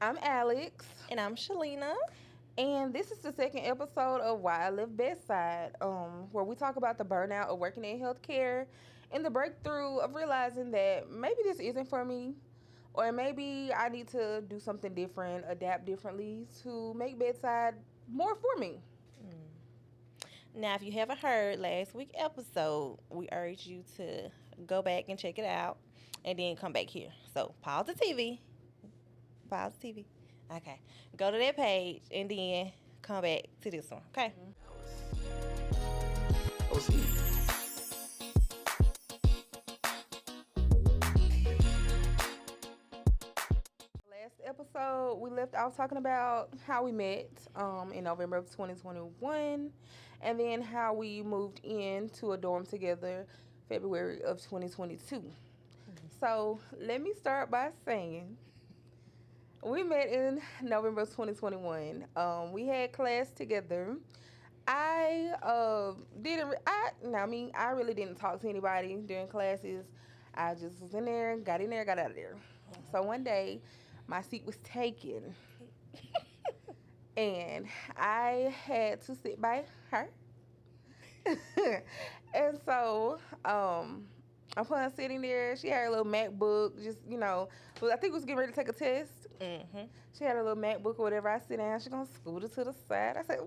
I'm Alex, And I'm Shelena. and this is the second episode of Why I Live Bedside, where we talk about the burnout of working in healthcare and the breakthrough of realizing that maybe this isn't for me, or maybe I need to do something different, adapt differently to make bedside more for me. Now, if you haven't heard last week's episode, we urge you to go back and check it out and then come back here. So, pause the TV. Pause the TV. Okay. Go to that page and then come back to this one. Okay. Oh, see. Last episode, we left off talking about how we met in November of 2021, and then how we moved into a dorm together February of 2022. So let me start by saying we met in November of 2021. We had class together. I really didn't talk to anybody during classes. I just was in there, got in there, got out of there. So one day, my seat was taken, and I had to sit by her. And so, upon sitting there, she had a little MacBook, I think we was getting ready to take a test. Mm-hmm. She had a little MacBook or whatever. I sit down, she gonna scoot it to the side. I said,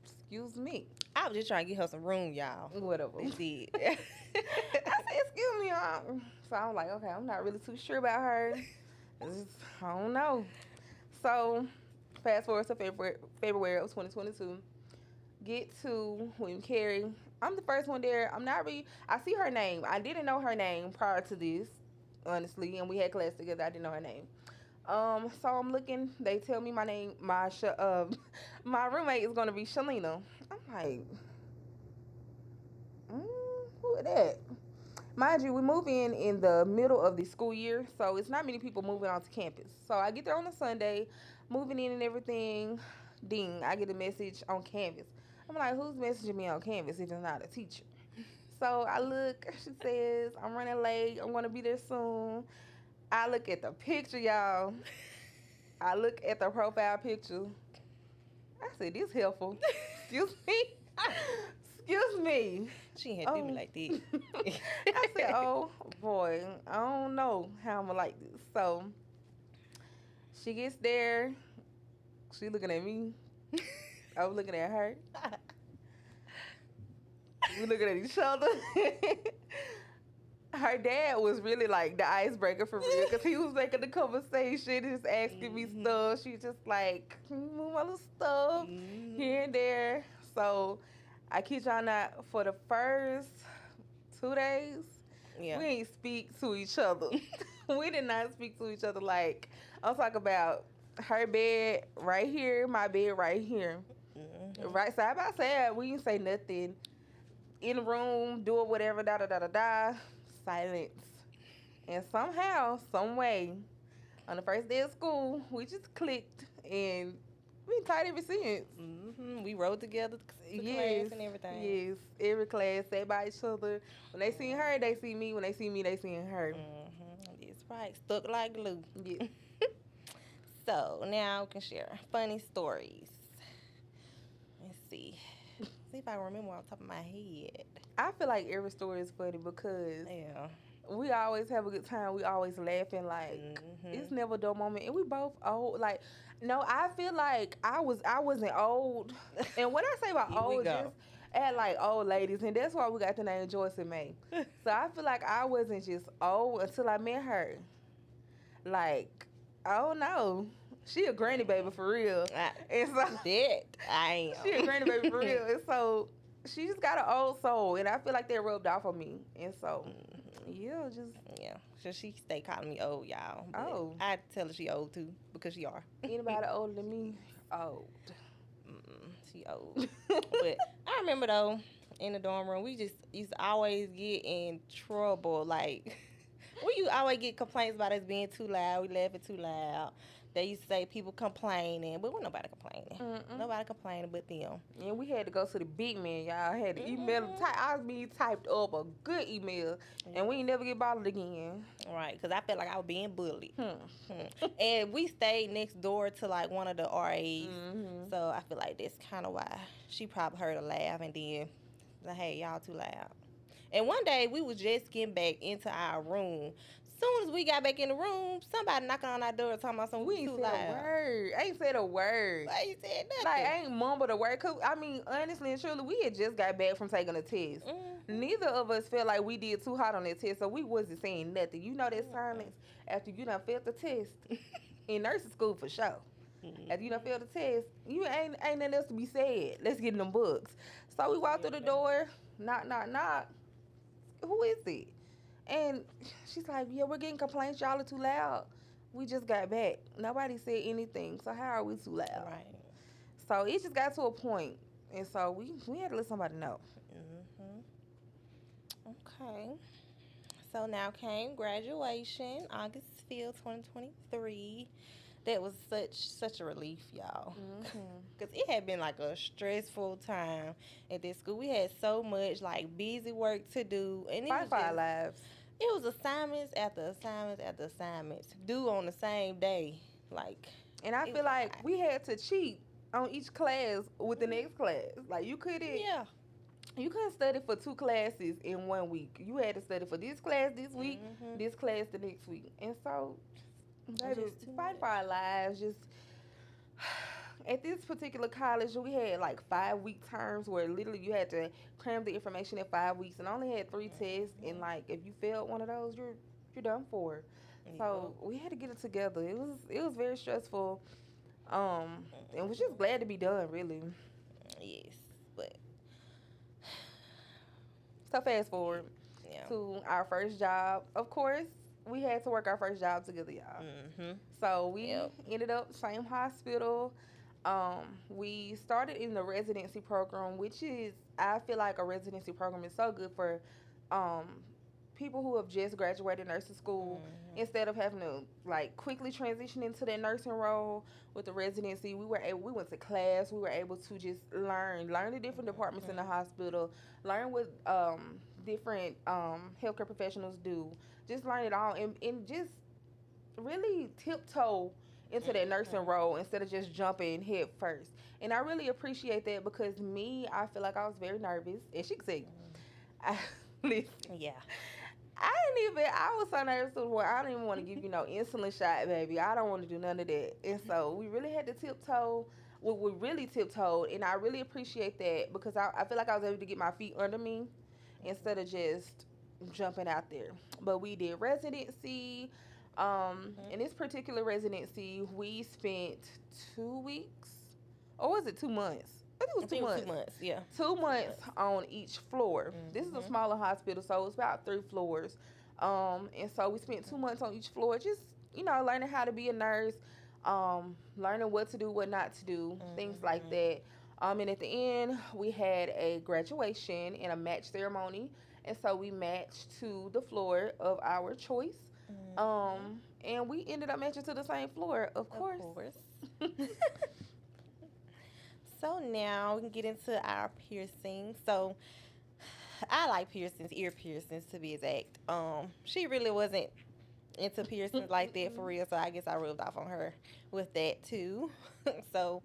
excuse me. I was just trying to get her some room, y'all. Whatever. You did. I said, excuse me. So I'm like, okay, I'm not really too sure about her. I don't know. So fast forward to February of 2022. Get to William Carey. I'm the first one there. I see her name. I didn't know her name prior to this, honestly, and we had class together. I didn't know her name. So I'm looking. They tell me my name. My roommate is gonna be Shelena. I'm like, who is that? Mind you, we move in the middle of the school year, so it's not many people moving onto campus. So I get there on a Sunday, moving in and everything. Ding, I get a message on Canvas. I'm like, who's messaging me on Canvas if it's not a teacher? So I look, she says, I'm running late, I'm gonna be there soon. I look at the picture, y'all. I look at the profile picture. I said, this helpful. Excuse me. Excuse me. She ain't had to do me like that. I said, oh boy, I don't know how I'm gonna like this. So she gets there. She looking at me. I was looking at her. We looking at each other. Her dad was really like the icebreaker for real, because he was making the conversation, just asking me stuff. She just like, can you move my little stuff here and there. So I kid y'all not, for the first 2 days, we ain't speak to each other. We did not speak to each other. Like, I'm talking about her bed right here, my bed right here. Right side by side. We didn't say nothing. In the room, doing whatever, da-da-da-da-da. Silence. And somehow, some way, on the first day of school, we just clicked, and we been tight ever since. Mm-hmm. We rode together to class and everything. Yes, every class, sat by each other. When they seen her, they see me. When they see me, they seen her. Mm-hmm. That's right. Stuck like glue. Yeah. So now we can share funny stories. Let's see. See if I remember off the top of my head. I feel like every story is funny because Yeah. we always have a good time. We always laughing. Like, it's never a dull moment. And we both old. Like, no, I feel like I wasn't old. And when I say about Here we old, go. just at like old ladies. And that's why we got the name Joyce Mae. So I feel like I wasn't just old until I met her. Like, I don't know. She a granny baby for real. And so That I ain't. she a granny baby for real. And so she just got an old soul. And I feel like that rubbed off on me. And so, yeah, just... Yeah. So she stay calling me old, y'all. But Oh. I tell her she old too because she are. Anybody older than me, old. She old. But I remember though, in the dorm room, we just used to always get in trouble. Like We you always get complaints about us being too loud. We laughing too loud. They used to say people complaining, but we're nobody complaining. Mm-mm. Nobody complaining but them. And we had to go to the big man, y'all. I had to email him. Mhm. I was being typed up a good email, and we ain't never get bothered again. Right, because I felt like I was being bullied. Hmm. And we stayed next door to like one of the RAs. Mm-hmm. So I feel like that's kind of why she probably heard a laugh and then, like, hey, y'all too loud. And one day we was just getting back into our room. Soon as we got back in the room, somebody knocking on our door talking about something We ain't too said loud. a word. I ain't said a word. I ain't said nothing. Like, I ain't mumbled a word. Cause, I mean, honestly and truly, we had just got back from taking a test. Neither of us felt like we did too hot on that test, so we wasn't saying nothing. You know that silence after you done failed the test in nursing school for sure. After you done failed the test, you ain't nothing else to be said. Let's get in them books. So we walked through the door, knock, knock, knock. Who is it? And she's like, yeah, we're getting complaints. Y'all are too loud. We just got back. Nobody said anything. So how are we too loud? Right. So it just got to a point, and so we had to let somebody know. Okay. So now came graduation, August 5th, 2023. That was such a relief, y'all. Because it had been like a stressful time at this school. We had so much like busy work to do. And it Fight was for our just, lives. it was assignments after assignments after assignments due on the same day. Like, And I it feel was like hot. we had to cheat on each class with the next class. Like you couldn't study for 2 classes in 1 week. You had to study for this class this week, this class the next week. And so, baby, just too fight much. for our lives. Just at this particular college, we had like 5-week terms where literally you had to cram the information in 5 weeks, and only had 3 tests. And like if you failed one of those, you're done for. So we had to get it together. It was very stressful. And was just glad to be done, really. Yes, but So fast forward yeah. to our first job. Of course, we had to work our first job together, y'all. So we ended up same hospital. We started in the residency program, which is I feel like a residency program is so good for um, people who have just graduated nursing school. Instead of having to like quickly transition into that nursing role with the residency, we went to class. We were able to just learn the different departments in the hospital, learn what different healthcare professionals do, just learn it all, and just really tiptoe into that nursing role instead of just jumping head first. And I really appreciate that because I feel like I was very nervous, and she could say, listen, Yeah. I was so nervous to where I didn't even want to give you no insulin shot, baby. I don't want to do none of that. And so we really had to tiptoe. We really tiptoed, and I really appreciate that because I feel like I was able to get my feet under me instead of just jumping out there. But we did residency. In this particular residency, we spent 2 weeks, or was it 2 months? I think it was 2 months. 2 months, yeah. 2 months on each floor. This is a smaller hospital, so it's about 3 floors. And so we spent 2 months on each floor, just learning how to be a nurse, learning what to do, what not to do, things like that. And at the end, we had a graduation and a match ceremony, and so we matched to the floor of our choice. And we ended up matching to the same floor, of course. So now we can get into our piercings. So I like piercings, ear piercings to be exact. She really wasn't into piercings like that for real, so I guess I rubbed off on her with that too. So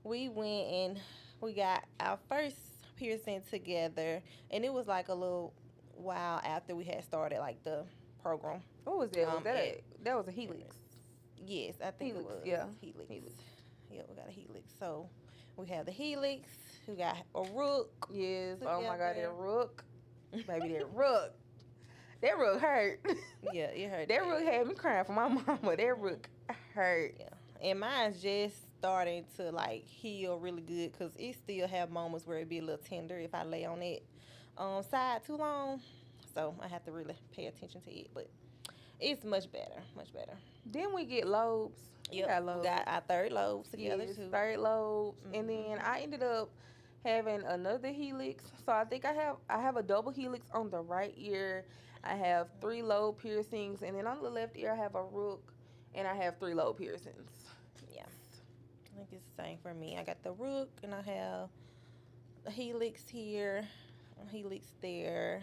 we went and we got our first piercing together, and it was like a little while after we had started like the program. What was that? That was a helix. Yes, I think Helix, it was yeah. helix. Yeah, we got a helix. So we have the helix. We got a rook. Yes. Oh my God, that rook, baby, that rook. That rook hurt. Yeah, it hurt. That rook had me crying for my mama. That rook hurt. Yeah, and mine's just starting to like heal really good because it still have moments where it be a little tender if I lay on it side too long. So I have to really pay attention to it, but it's much better, much better. Then we get lobes. Yep, we got our third lobes together Yes, too. third lobes, and then I ended up having another helix. So I think I have a double helix on the right ear. I have 3 lobe piercings, and then on the left ear I have a rook, and I have 3 lobe piercings. Yeah, I think it's the same for me. I got the rook, and I have a helix here, a helix there,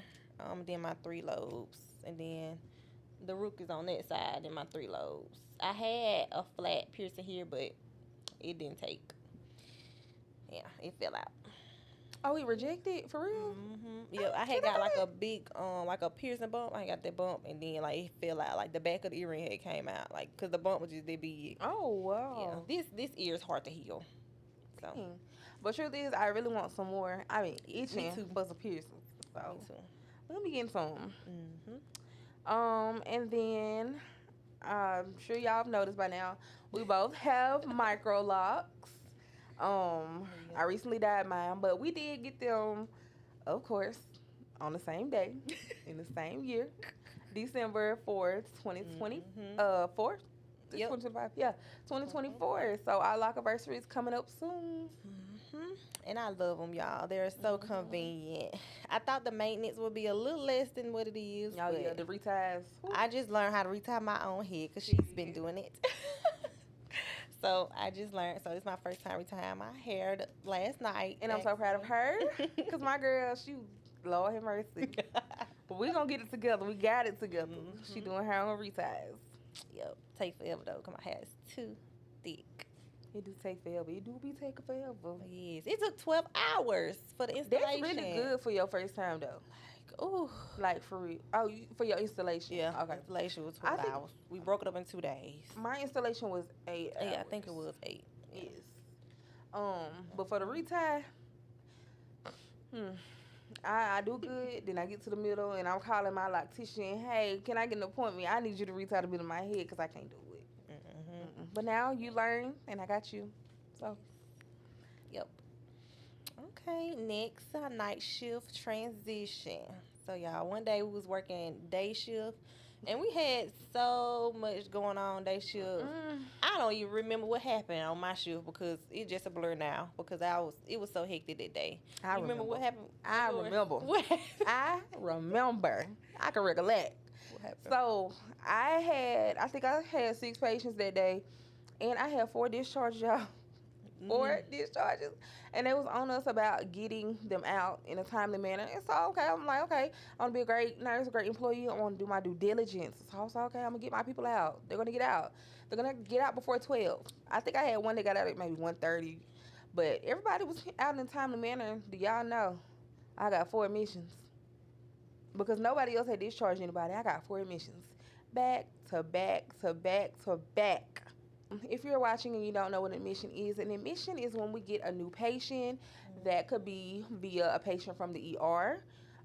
then my 3 lobes, and then the rook is on that side, and my 3 lobes. I had a flat piercing here, but it didn't take. Yeah, it fell out. Oh, we rejected for real? Yeah, I had got like a big like a piercing bump. I got that bump, and then like it fell out. Like the back of the earring had came out. Like cause the bump was just that big. Oh Yeah, wow. this ear is hard to heal. So Dang. But truth is, I really want some more. I mean, me itching too. for some piercings. So Me too. let me get some. Mhm. And then I'm sure y'all have noticed by now, we both have micro locks. I recently dyed mine, but we did get them, of course, on the same day, in the same year, December 4th, 2020. Mhm. 4th? Yep. 2025? Yeah, 2024. So our lock anniversary is coming up soon. And I love them, y'all. They're so convenient. I thought the maintenance would be a little less than what it is. Oh, but yeah, the reties. I just learned how to retie my own head because she's been doing it. So I just learned. So it's my first time retying my hair last night. And I'm so proud of her because my girl, she, Lord have mercy. But we going to get it together. We got it together. She doing her own reties. Yep. Take forever, though, because my hair is too thick. It do take forever. It do be taking forever. Yes. It took 12 hours for the installation. That's really good for your first time, though. Ooh. Like, for real. Oh, for your installation. Yeah. Okay. Installation was 12 hours. We broke it up in 2 days. My installation was 8 hours. Yeah, I think it was 8. Yes. But for the retie, I do good. Then I get to the middle, and I'm calling my loctician. Hey, can I get an appointment? I need you to retie the middle of my head because I can't do it. But now you learn, and I got you. So, yep. Okay, next, our night shift transition. So, y'all, one day we was working day shift, and we had so much going on day shift. I don't even remember what happened on my shift because it's just a blur now because it was so hectic that day. I remember what happened? I remember. What? I remember. I can recollect. What happened? So I think I had 6 patients that day, and I had 4 discharges, y'all. 4 discharges, and they was on us about getting them out in a timely manner. And so, okay, I'm like, okay, I want to be a great nurse, a great employee. I want to do my due diligence. So I was like, okay, I'm gonna get my people out. They're gonna get out. They're gonna get out before 12. I think I had one that got out at maybe 1:30, but everybody was out in a timely manner. Do y'all know? I got 4 admissions because nobody else had discharged anybody. I got 4 admissions, back to back to back to back. If you're watching and you don't know what an admission is when we get a new patient. That could be via a patient from the ER,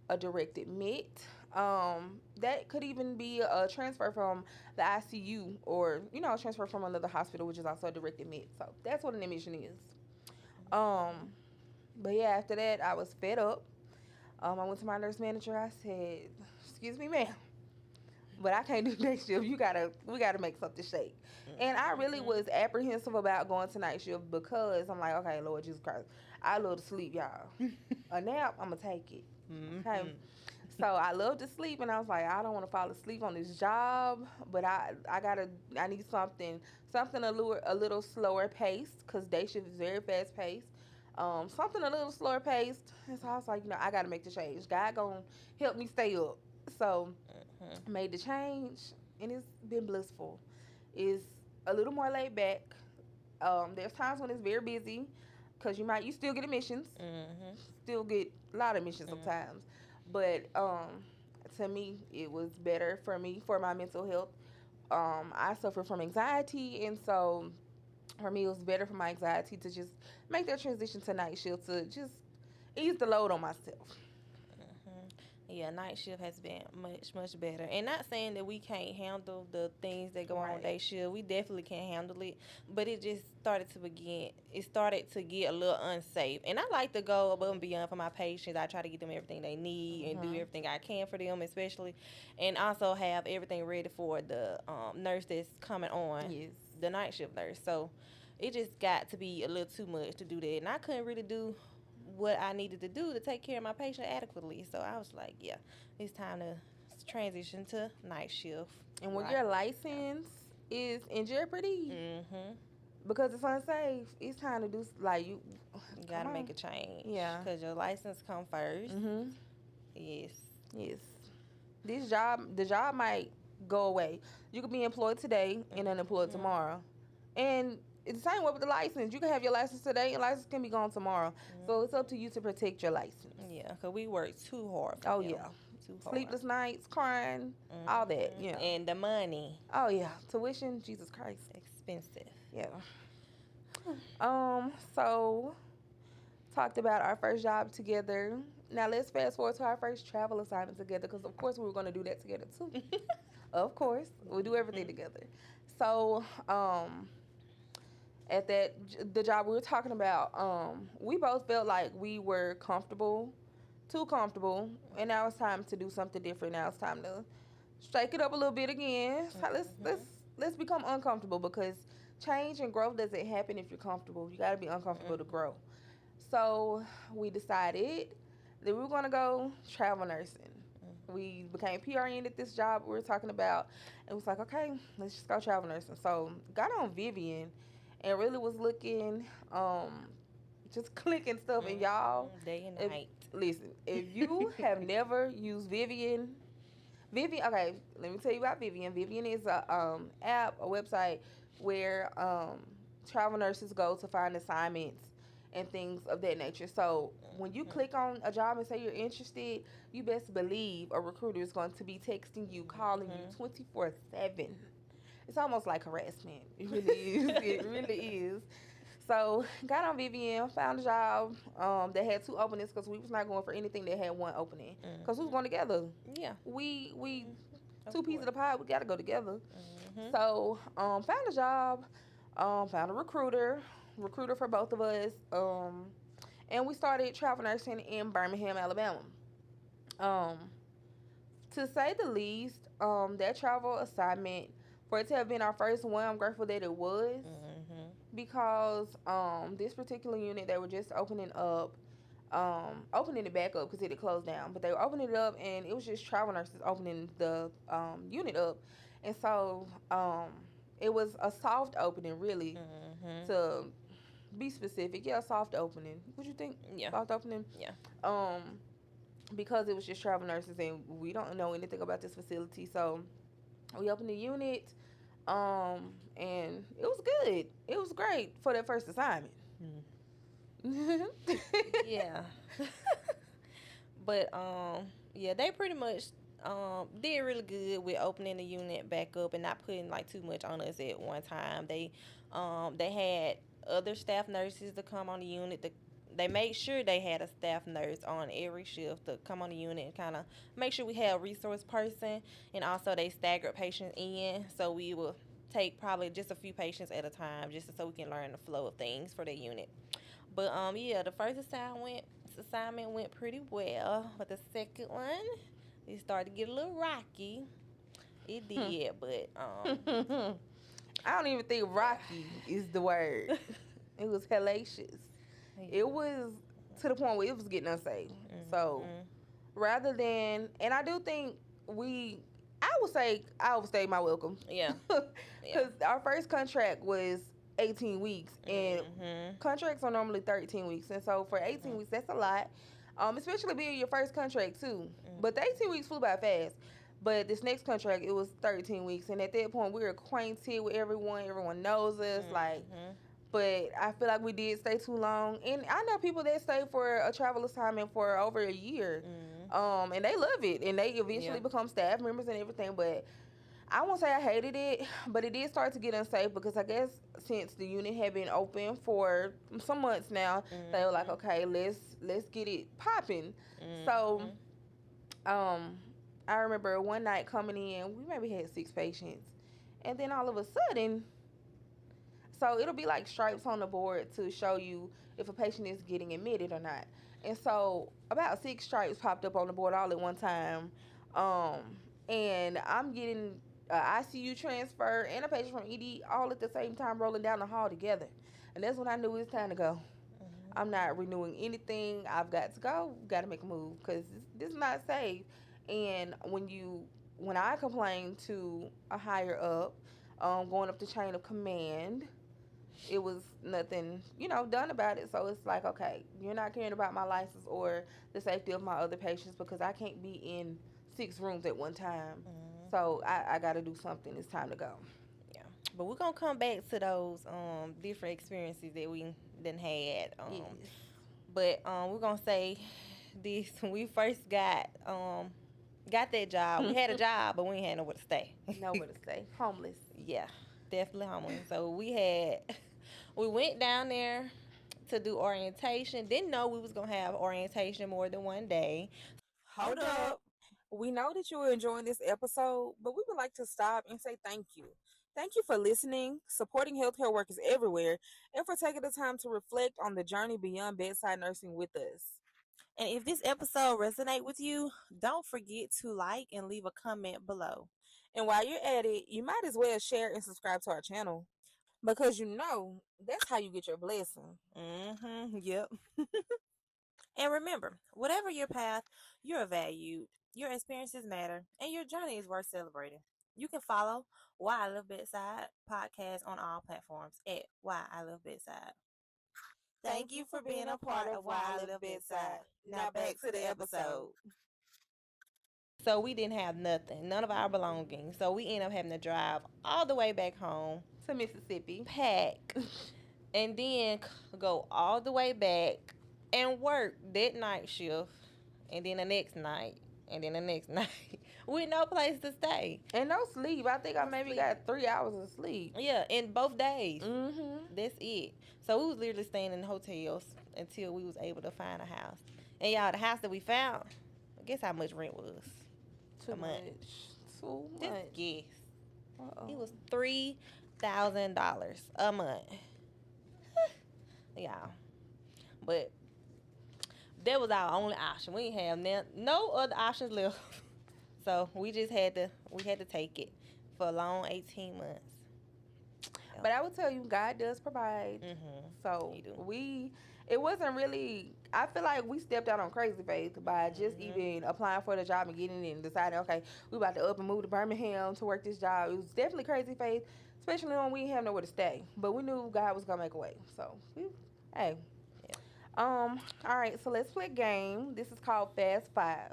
a direct admit. That could even be a transfer from the ICU or, a transfer from another hospital, which is also a direct admit. So that's what an admission is. But yeah, after that, I was fed up. I went to my nurse manager. I said, "Excuse me, ma'am, but I can't do night shift. We gotta make something shake." And I really was apprehensive about going to night shift because I'm like, okay, Lord Jesus Christ, I love to sleep, y'all. A nap, I'm gonna take it. Okay. So I love to sleep, and I was like, I don't want to fall asleep on this job, but I need something a little slower paced because day shift is very fast paced. Something a little slower paced. And so I was like, I gotta make the change. God gonna help me stay up. So made the change, and it's been blissful. It's a little more laid back. There's times when it's very busy because you still get admissions, still get a lot of admissions sometimes. But to me, it was better for me for my mental health. I suffer from anxiety, and so for me, it was better for my anxiety to just make that transition to night shift to just ease the load on myself. Yeah, night shift has been much, much better. And not saying that we can't handle the things that go on day shift. We definitely can handle it. But it just started to get a little unsafe. And I like to go above and beyond for my patients. I try to get them everything they need and do everything I can for them, especially. And also have everything ready for the nurse that's coming on, the night shift nurse. So it just got to be a little too much to do that. And I couldn't really do what I needed to do to take care of my patient adequately. So I was like, yeah, it's time to transition to night shift. And when Right. your license is in jeopardy Mhm. because it's unsafe, it's time to do like you. You Come gotta make on. a change Yeah. because your license come first. Mhm. Yes. Yes. The job might go away. You could be employed today and unemployed Mhm. tomorrow. And it's the same way with the license. You can have your license today and license can be gone tomorrow. So it's up to you to protect your license. Yeah, cause we work too hard for Oh them. yeah. Too hard. Sleepless nights, crying, all that. Yeah. And the money Oh yeah. Tuition, Jesus Christ. expensive. Yeah. So talked about our first job together. Now let's fast forward to our first travel assignment together because of course we were going to do that together too. Of course, we do everything together. So, at the job we were talking about, we both felt like we were comfortable, too comfortable, and now it's time to do something different. Now it's time to shake it up a little bit again. So let's become uncomfortable because change and growth doesn't happen if you're comfortable. You got to be uncomfortable to grow. So we decided that we were gonna go travel nursing. We became PRN at this job we were talking about, and it was like, okay, let's just go travel nursing. So got on Vivian, and really was looking, just clicking stuff. And y'all, Day and if night. listen, if you have never used Vivian, okay, let me tell you about Vivian. Vivian is a app, a website where travel nurses go to find assignments and things of that nature. So when you click on a job and say you're interested, you best believe a recruiter is going to be texting you, calling you 24/7. It's almost like harassment. It really is. It really is. So got on Vivian, found a job that had two openings because we was not going for anything that had one opening because we was going together. Yeah. We Of two pieces of the course. pie. We got to go together. Mhm. So found a job, found a recruiter for both of us, and we started travel nursing in Birmingham, Alabama. Um, to say the least, that travel assignment for it to have been our first one, I'm grateful that it was Mhm. because this particular unit they were just opening it back up because it had closed down, but they were opening it up and it was just travel nurses opening the unit up, and so it was a soft opening really Mhm. to be specific. Yeah, soft opening. What you think? Yeah. Soft opening. Yeah. Um, because it was just travel nurses and we don't know anything about this facility, so we opened the unit. And it was good. It was great for that first assignment. Yeah. But yeah, they pretty much did really good with opening the unit back up and not putting like too much on us at one time. They had other staff nurses to come on the unit. They made sure they had a staff nurse on every shift to come on the unit and kind of make sure we had a resource person, and also they staggered patients in, so we will take probably just a few patients at a time just so we can learn the flow of things for the unit. But yeah, the first assignment went pretty well, but the second one it started to get a little rocky. It did, but I don't even think rocky is the word. It was hellacious. It was to the point where it was getting unsafe. So rather than, and I do think I would say I overstayed my welcome. Yeah. Because our first contract was 18 weeks, and contracts are normally 13 weeks. And so for 18 weeks, that's a lot, especially being your first contract, too. But the 18 weeks flew by fast. But this next contract, it was 13 weeks. And at that point, we were acquainted with everyone. Everyone knows us. Like, but I feel like we did stay too long. And I know people that stay for a travel assignment for over a year, and they love it, and they eventually become staff members and everything. But I won't say I hated it, but it did start to get unsafe because I guess since the unit had been open for some months now, they were like, okay, let's get it popping. So, I remember one night coming in, we maybe had 6 patients, and then all of a sudden, so it'll be like stripes on the board to show you if a patient is getting admitted or not. And so about 6 stripes popped up on the board all at one time. Um, and I'm getting ICU transfer and a patient from ED all at the same time rolling down the hall together. And that's when I knew it was time to go. I'm not renewing anything. I've got to go. Got to make a move because this is not safe. And when you when I complained to a higher up, going up the chain of command, it was nothing, done about it. So it's like, okay, you're not caring about my license or the safety of my other patients because I can't be in 6 rooms at one time. Mm-hmm. So I got to do something. It's time to go. Yeah, but we're gonna come back to those different experiences that we done had. Yes. But we're gonna say this: when we first got that job, we had a job, but we ain't had nowhere to stay. Nowhere to stay. Homeless. Yeah, definitely homeless. So we went down there to do orientation. Didn't know we was gonna have orientation more than one day. Hold up. We know that you are enjoying this episode, but we would like to stop and say thank you. Thank you for listening, supporting healthcare workers everywhere, and for taking the time to reflect on the journey beyond bedside nursing with us. And if this episode resonate with you, don't forget to like and leave a comment below. And while you're at it, you might as well share and subscribe to our channel because that's how you get your blessing. Yep. And remember, whatever your path, you're valued, your experiences matter, and your journey is worth celebrating. You can follow Why I Live Bedside podcast on all platforms at Why I Live Bedside. Thank you for being a part of Why I Live Bedside. Now back to the episode. So we didn't have nothing, none of our belongings. So we ended up having to drive all the way back home to Mississippi, pack, and then go all the way back and work that night shift, and then the next night, and then the next night with no place to stay and no sleep. I think I maybe got 3 hours of sleep. Yeah, in both days. That's it. So we was literally staying in hotels until we was able to find a house. And y'all, the house that we found, guess how much rent was? Too much. Just guess. It was $3,000 a month. Y'all, but that was our only option. We didn't have no other options left. So we just had to take it for a long 18 months. But I would tell you, God does provide. So it wasn't really, I feel like we stepped out on crazy faith by just even applying for the job and getting it and deciding, okay, we about to up and move to Birmingham to work this job. It was definitely crazy faith, especially when we didn't have nowhere to stay. But we knew God was going to make a way. So, hey. All right, so let's play a game. This is called Fast Five.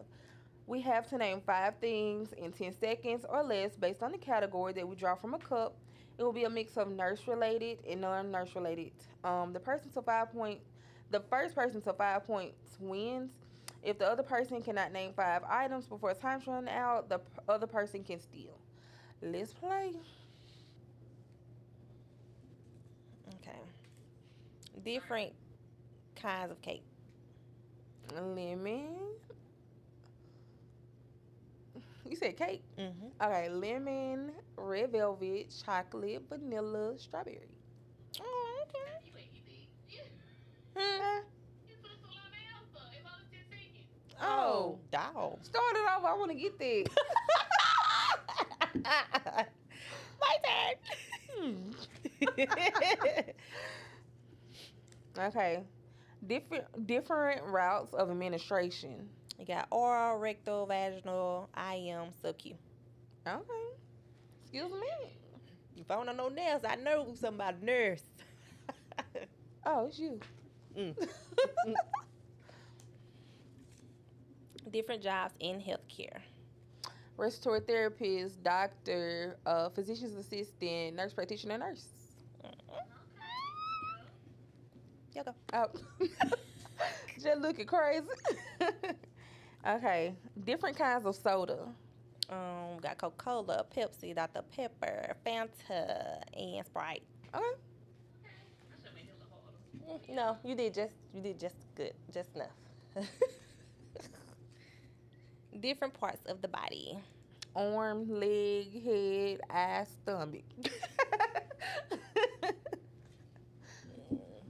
We have to name 5 things in 10 seconds or less based on the category that we draw from a cup. It will be a mix of nurse-related and non-nurse related. The first person to 5 points wins. If the other person cannot name 5 items before time's run out, the other person can steal. Let's play. Okay. Different kinds of cake. Lemon. You said cake? Okay, lemon, red velvet, chocolate, vanilla, strawberry. Oh, okay. Oh, dog. Start it off. I want to get there. My turn. Okay. Different routes of administration. You got oral, rectal, vaginal, IM, sub-Q. Okay. Excuse me. If I don't know nails, I know somebody nurse. Oh, it's you. Different jobs in healthcare. Respiratory therapist, doctor, physician's assistant, nurse practitioner, nurse. Y'all go. Oh. Just looking crazy. Okay. Different kinds of soda. Got Coca-Cola, Pepsi, Dr. Pepper, Fanta, and Sprite. Okay. No, you did just good, just enough. Different parts of the body. Arm, leg, head, eye, stomach.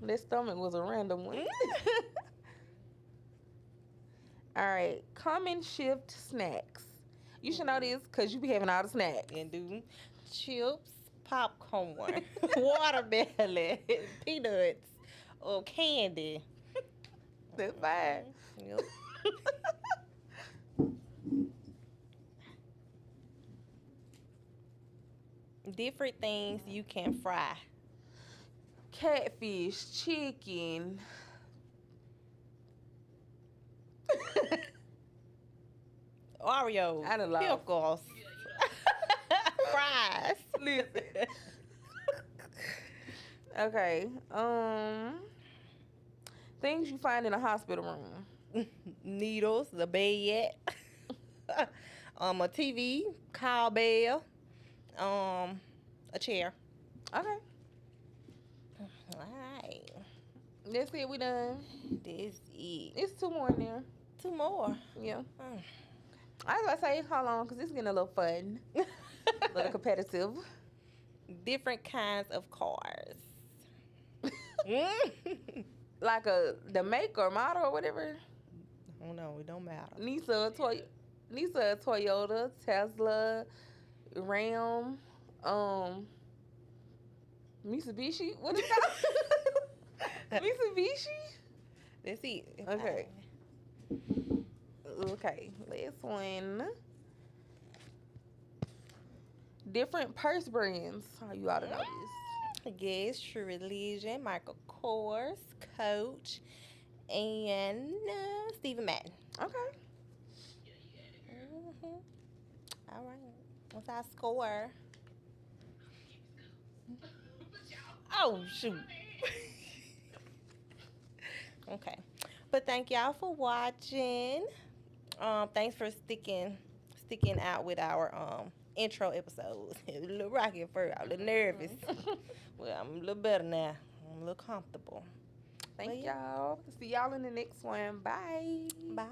That stomach was a random one. All right. Common shift snacks. You should know this because you be having all the snacks. And do chips, popcorn, watermelon, peanuts, or candy. That's fine. Yep. Different things you can fry. Catfish, chicken. Oreos, I done lost. pickles, fries. Listen. Okay. Things you find in a hospital room. Needles, the bed, a TV, cowbell, a chair. Okay. All right, That's it. We done. this is It's two more in there. 2 more. Yeah. Mm. I was about to say, hold on, because it's getting a little fun. A little competitive. Different kinds of cars. Like the make or model or whatever. Oh no, it don't matter. Nissan, Toyota, Tesla, Ram, Mitsubishi. What is that? Mitsubishi? Let's see. Okay. Okay, last one. Different purse brands. How you ought to know this? Guess, True Religion, Michael Kors, Coach, and Stephen Madden. Okay. All right. What's our score? Oh, shoot. Okay. But thank y'all for watching. Thanks for sticking out with our intro episodes. It was a little rocky at first. I was a little nervous. Well, I'm a little better now. I'm a little comfortable. Thank y'all. See y'all in the next one. Bye. Bye.